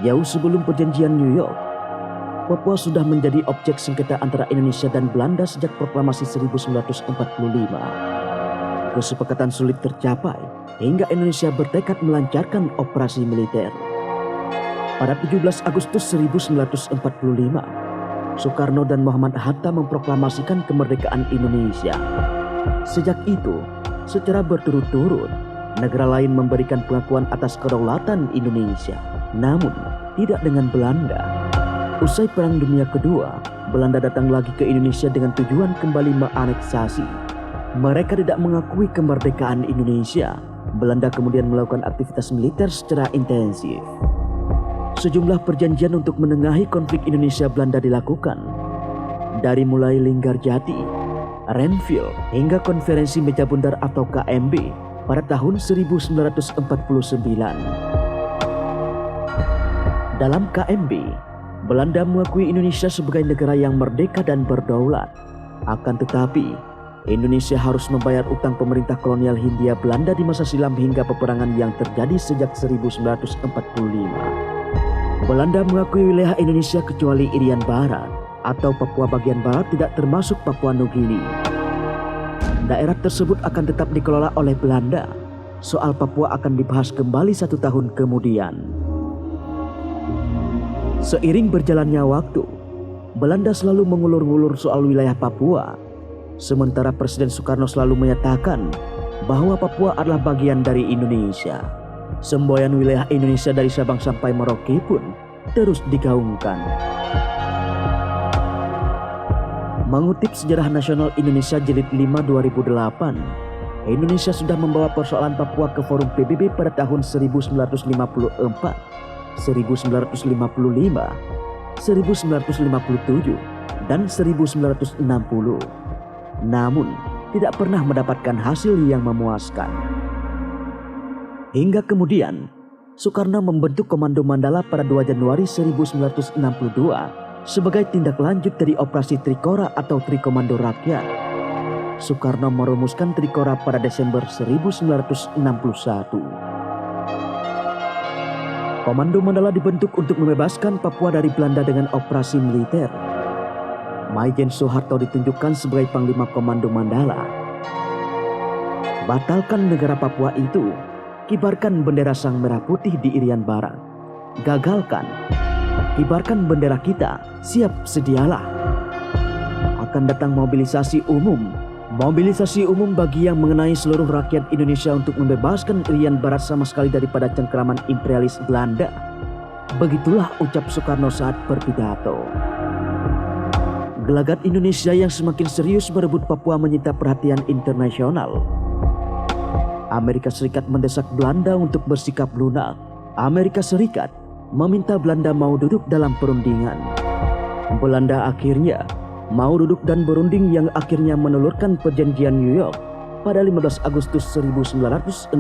Jauh sebelum perjanjian New York, Papua sudah menjadi objek sengketa antara Indonesia dan Belanda sejak proklamasi 1945. Kesepakatan sulit tercapai hingga Indonesia bertekad melancarkan operasi militer. Pada 17 Agustus 1945, Soekarno dan Muhammad Hatta memproklamasikan kemerdekaan Indonesia. Sejak itu, secara berturut-turut, negara lain memberikan pengakuan atas kedaulatan Indonesia, namun tidak dengan Belanda. Usai Perang Dunia Kedua, Belanda datang lagi ke Indonesia dengan tujuan kembali menganeksasi. Mereka tidak mengakui kemerdekaan Indonesia. Belanda kemudian melakukan aktivitas militer secara intensif. Sejumlah perjanjian untuk menengahi konflik Indonesia-Belanda dilakukan. Dari mulai Linggarjati, Renville, hingga Konferensi Meja Bundar atau KMB pada tahun 1949. Dalam KMB, Belanda mengakui Indonesia sebagai negara yang merdeka dan berdaulat. Akan tetapi, Indonesia harus membayar utang pemerintah kolonial Hindia Belanda di masa silam hingga peperangan yang terjadi sejak 1945. Belanda mengakui wilayah Indonesia kecuali Irian Barat atau Papua bagian barat tidak termasuk Papua Nugini. Daerah tersebut akan tetap dikelola oleh Belanda. Soal Papua akan dibahas kembali 1 tahun kemudian. Seiring berjalannya waktu, Belanda selalu mengulur-ngulur soal wilayah Papua. Sementara Presiden Soekarno selalu menyatakan bahwa Papua adalah bagian dari Indonesia. Semboyan wilayah Indonesia dari Sabang sampai Merauke pun terus digaungkan. Mengutip Sejarah Nasional Indonesia Jilid 5 2008, Indonesia sudah membawa persoalan Papua ke forum PBB pada tahun 1954, 1955, 1957, dan 1960. Namun, tidak pernah mendapatkan hasil yang memuaskan. Hingga kemudian, Soekarno membentuk Komando Mandala pada 2 Januari 1962 sebagai tindak lanjut dari Operasi Trikora atau Trikomando Rakyat. Soekarno merumuskan Trikora pada Desember 1961. Komando Mandala dibentuk untuk membebaskan Papua dari Belanda dengan operasi militer. Maijen Soeharto ditunjukkan sebagai Panglima Komando Mandala. Batalkan negara Papua itu, kibarkan bendera Sang Merah Putih di Irian Barat. Gagalkan, kibarkan bendera kita, siap sedialah. Akan datang mobilisasi umum. Mobilisasi umum bagi yang mengenai seluruh rakyat Indonesia untuk membebaskan Irian Barat sama sekali daripada cengkeraman imperialis Belanda. Begitulah ucap Soekarno saat berpidato. Gelagat Indonesia yang semakin serius merebut Papua menyita perhatian internasional. Amerika Serikat mendesak Belanda untuk bersikap lunak. Amerika Serikat meminta Belanda mau duduk dalam perundingan. Belanda akhirnya mau duduk dan berunding yang akhirnya menelurkan perjanjian New York pada 15 Agustus 1962.